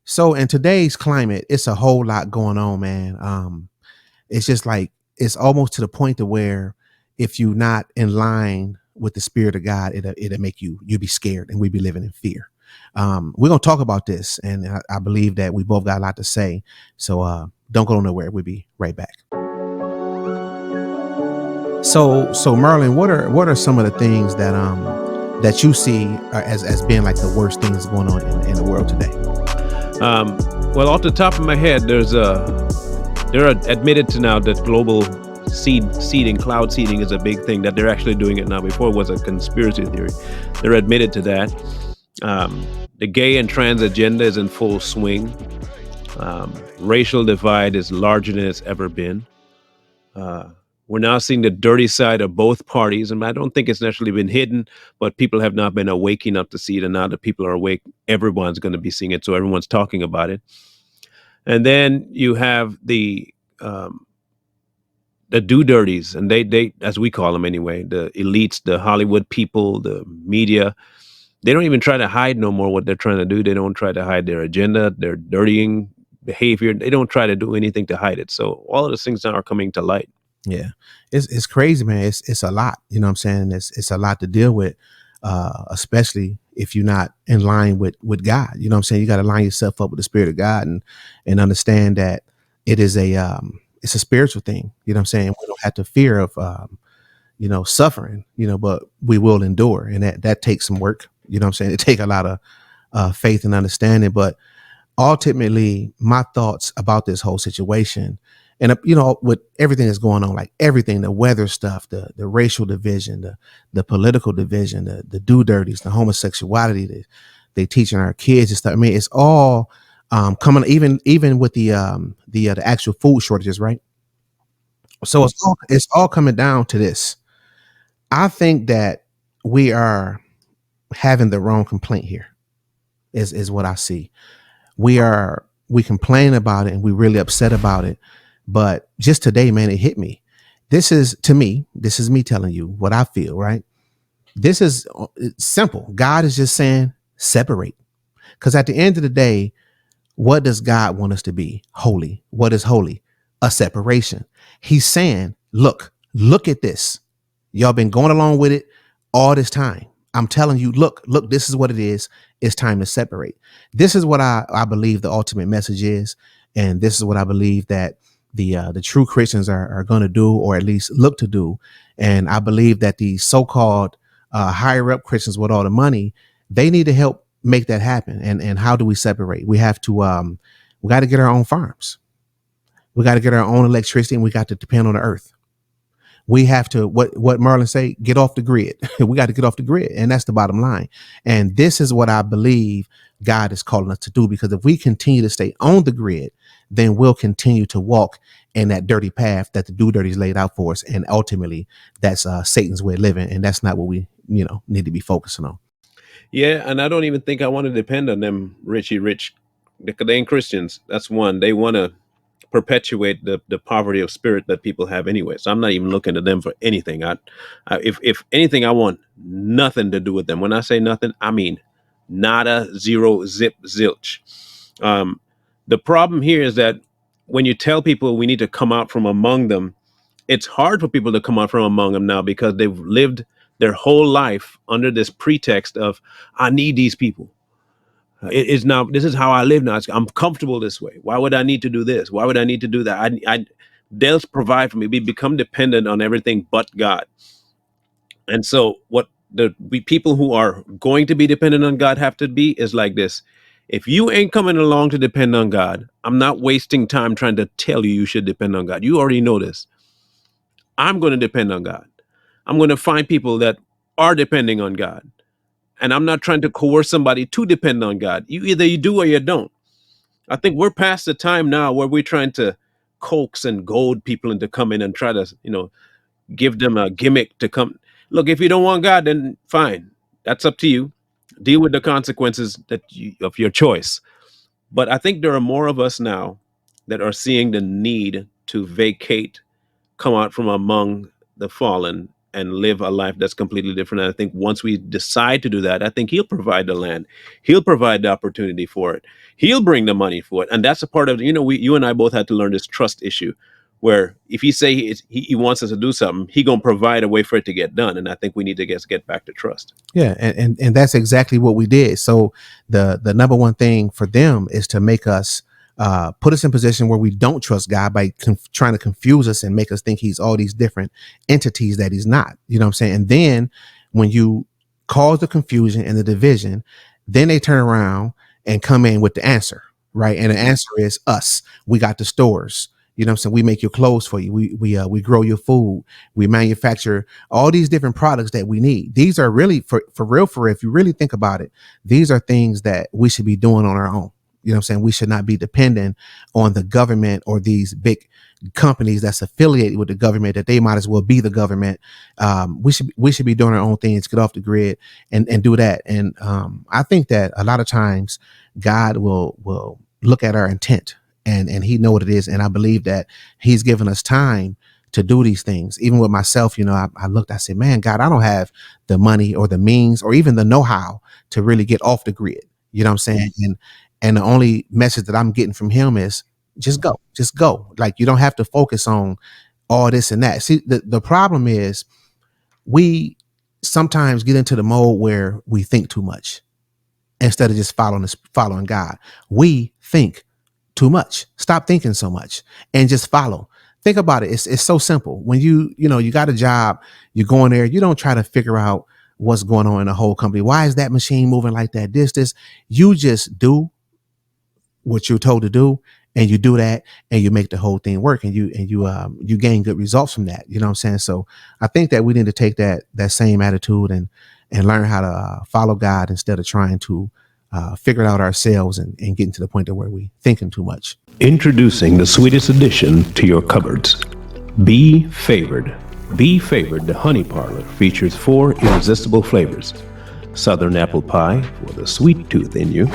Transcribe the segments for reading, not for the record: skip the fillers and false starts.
So in today's climate, it's a whole lot going on, man. It's just like it's almost to the point to where if you're not in line with the spirit of God, it'll make you be scared, and we be living in fear. We're gonna talk about this, and I believe that we both got a lot to say. So don't go nowhere. We'll be right back. So Merlin, what are some of the things that you see as being like the worst things going on in the world today? Um, well, off the top of my head, they're admitted to now that global seeding, cloud seeding, is a big thing. That they're actually doing it now. Before it was a conspiracy theory. They're admitted to that. Um, the gay and trans agenda is in full swing. Racial divide is larger than it's ever been. Uh, we're now seeing the dirty side of both parties, and I don't think it's necessarily been hidden, but people have not been waking up to see it. And now that people are awake, everyone's going to be seeing it, so everyone's talking about it. And then you have um, the do dirties, and they as we call them anyway, the elites, the Hollywood people, the media. They don't even try to hide no more what they're trying to do. They don't try to hide their agenda, their dirtying behavior. They don't try to do anything to hide it. So all of those things now are coming to light. Yeah, it's crazy, man. It's a lot. You know what I'm saying? It's a lot to deal with, especially if you're not in line with God. You know what I'm saying? You got to line yourself up with the Spirit of God and understand that it is it's a spiritual thing. You know what I'm saying? We don't have to fear of suffering. But we will endure, and that takes some work. You know what I'm saying? It take a lot of faith and understanding, but ultimately my thoughts about this whole situation and with everything that's going on, like everything, the weather stuff, the racial division, the political division, the do dirties, the homosexuality that they teaching our kids and stuff. I mean, it's all coming, even with the actual food shortages, right? So it's all coming down to this. I think that we are having the wrong complaint here, is what I see. We complain about it and we really upset about it. But just today, man, it hit me. This is me telling you what I feel, right? This is it's simple. God is just saying separate. Because at the end of the day, what does God want us to be? Holy. What is holy? A separation. He's saying, look at this. Y'all been going along with it all this time. I'm telling you, look, this is what it is. It's time to separate. This is what I believe the ultimate message is. And this is what I believe that the true Christians are going to do, or at least look to do. And I believe that the so-called higher up Christians with all the money, they need to help make that happen. And how do we separate? We have to we got to get our own farms. We got to get our own electricity, and we got to depend on the earth. We have to, what Marlon say, get off the grid. We got to get off the grid, and that's the bottom line. And this is what I believe God is calling us to do, because if we continue to stay on the grid, then we'll continue to walk in that dirty path that the do dirties laid out for us, and ultimately that's Satan's way of living, and that's not what we need to be focusing on. Yeah, and I don't even think I want to depend on them, Richie Rich. They ain't Christians. That's one. They want to perpetuate the poverty of spirit that people have anyway. So I'm not even looking to them for anything. If anything, I want nothing to do with them. When I say nothing, I mean nada, zero, zip, zilch. Um, the problem here is that when you tell people we need to come out from among them, it's hard for people to come out from among them now because they've lived their whole life under this pretext of I need these people. It is now. This is how I live now. I'm comfortable this way. Why would I need to do this? Why would I need to do that? They'll provide for me. We become dependent on everything but God. And so, what people who are going to be dependent on God have to be is like this. If you ain't coming along to depend on God, I'm not wasting time trying to tell you should depend on God. You already know this. I'm going to depend on God. I'm going to find people that are depending on God. And I'm not trying to coerce somebody to depend on God. You do or you don't. I think we're past the time now where we're trying to coax and goad people into coming and try to, give them a gimmick to come. Look, if you don't want God, then fine. That's up to you. Deal with the consequences of your choice. But I think there are more of us now that are seeing the need to vacate, come out from among the fallen, and live a life that's completely different. And I think once we decide to do that, I think he'll provide the land, he'll provide the opportunity for it, he'll bring the money for it. And that's a part of, you and I both had to learn this trust issue, where if he say he wants us to do something, he gonna provide a way for it to get done. And I think we need to get back to trust. Yeah, and that's exactly what we did. So the number one thing for them is to make us put us in position where we don't trust God by trying to confuse us and make us think he's all these different entities that he's not. You know what I'm saying? And then when you cause the confusion and the division, then they turn around and come in with the answer, right? And the answer is us. We got the stores. You know what I'm saying? We make your clothes for you. We grow your food. We manufacture all these different products that we need. These are really for real, if you really think about it, these are things that we should be doing on our own. You know what I'm saying? We should not be dependent on the government or these big companies that's affiliated with the government, that they might as well be the government. We should be doing our own things, get off the grid and do that. And I think that a lot of times God will look at our intent and he know what it is. And I believe that he's given us time to do these things. Even with myself, I looked, I said, man, God, I don't have the money or the means or even the know-how to really get off the grid. You know what I'm saying? And the only message that I'm getting from him is just go. Like, you don't have to focus on all this and that. See, the problem is we sometimes get into the mode where we think too much instead of just following God. We think too much. Stop thinking so much and just follow. Think about it. It's so simple. When you got a job, you go in there, you don't try to figure out what's going on in the whole company. Why is that machine moving like that? This. You just do what you're told to do, and you do that, and you make the whole thing work, and you gain good results from that. You know what I'm saying? So I think that we need to take that same attitude and learn how to follow God instead of trying to figure it out ourselves and getting to the point where we thinking too much. Introducing the sweetest addition to your cupboards, Be Favored. Be Favored, the honey parlor, features 4 irresistible flavors: southern apple pie for the sweet tooth in you,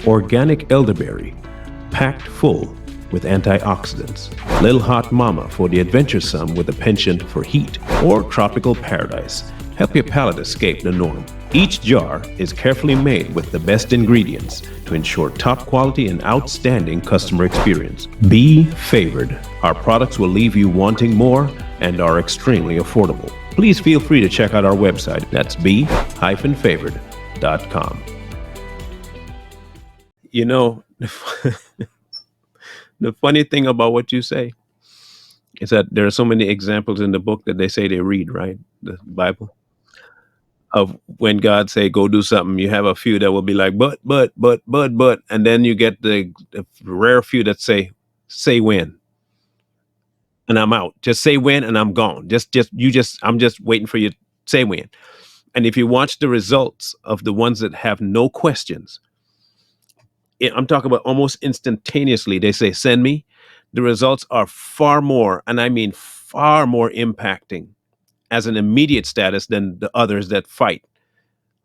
organic elderberry, packed full with antioxidants, Little Hot Mama for the adventuresome with a penchant for heat, or Tropical Paradise, help your palate escape the norm. Each jar is carefully made with the best ingredients to ensure top quality and outstanding customer experience. Be Favored. Our products will leave you wanting more and are extremely affordable. Please feel free to check out our website. That's be-favored.com. The funny thing about what you say is that there are so many examples in the book that they say they read, right? The Bible, of when God say, go do something, you have a few that will be like, but, and then you get the rare few that say when, and I'm out. Just say when and I'm gone. I'm just waiting for you to say when. And if you watch the results of the ones that have no questions, I'm talking about almost instantaneously, they say, send me. The results are far more, and I mean far more impacting as an immediate status than the others that fight.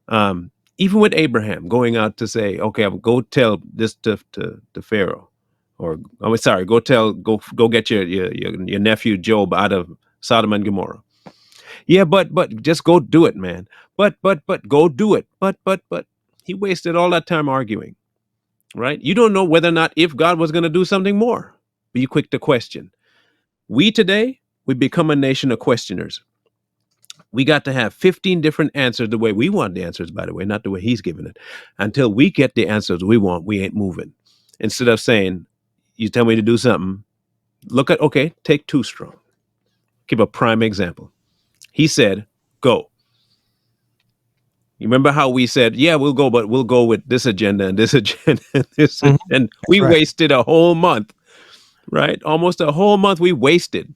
Even with Abraham going out to say, okay, I'll go tell this to Pharaoh, or I'm sorry, go get your nephew Job out of Sodom and Gomorrah. Yeah, but just go do it, man. But go do it. But he wasted all that time arguing. Right? You don't know whether or not if God was going to do something more. Be quick to question. We today, we become a nation of questioners. We got to have 15 different answers the way we want the answers, by the way, not the way he's giving it. Until we get the answers we want, we ain't moving. Instead of saying, you tell me to do something, take Too Strong. Give a prime example. He said, go. You remember how we said, yeah, we'll go, but we'll go with this agenda and this agenda and this, and we wasted a whole month, right? Almost a whole month we wasted.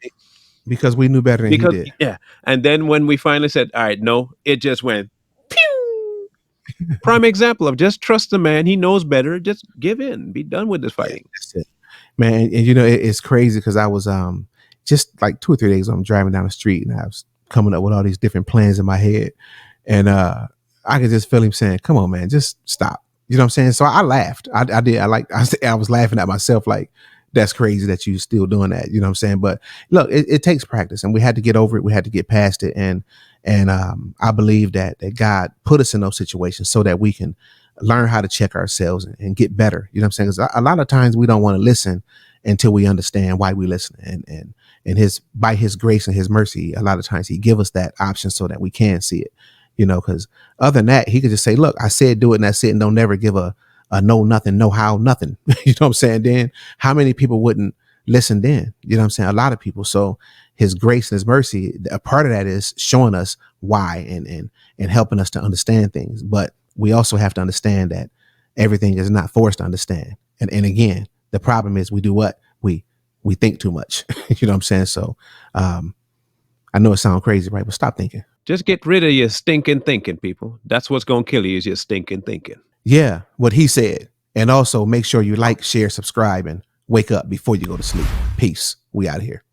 Because we knew better than he did. Yeah. And then when we finally said, all right, no, it just went, pew! Prime example of just trust the man. He knows better. Just give in. Be done with this fighting. That's it. Man, and it's crazy because I was just like 2 or 3 days ago, I'm driving down the street and I was coming up with all these different plans in my head. And I could just feel him saying, come on, man, just stop. You know what I'm saying? So I laughed. I did. I was laughing at myself like, that's crazy that you still doing that. You know what I'm saying? But look, it takes practice, and we had to get over it. We had to get past it, and I believe that God put us in those situations so that we can learn how to check ourselves and get better. You know what I'm saying? Because a lot of times we don't want to listen until we understand why we listen, and his by his grace and his mercy, a lot of times he give us that option so that we can see it. You know, because other than that, he could just say, "Look, I said do it, and that's it," and don't never give a no nothing, no how, nothing. You know what I'm saying? Then how many people wouldn't listen then? You know what I'm saying? A lot of people. So his grace and his mercy, a part of that is showing us why and helping us to understand things. But we also have to understand that everything is not for us to understand. And again, the problem is we do what? We think too much. You know what I'm saying? So I know it sounds crazy, right? But stop thinking. Just get rid of your stinking thinking, people. That's what's gonna kill you is your stinking thinking. Yeah, what he said. And also make sure you like, share, subscribe, and wake up before you go to sleep. Peace. We out of here.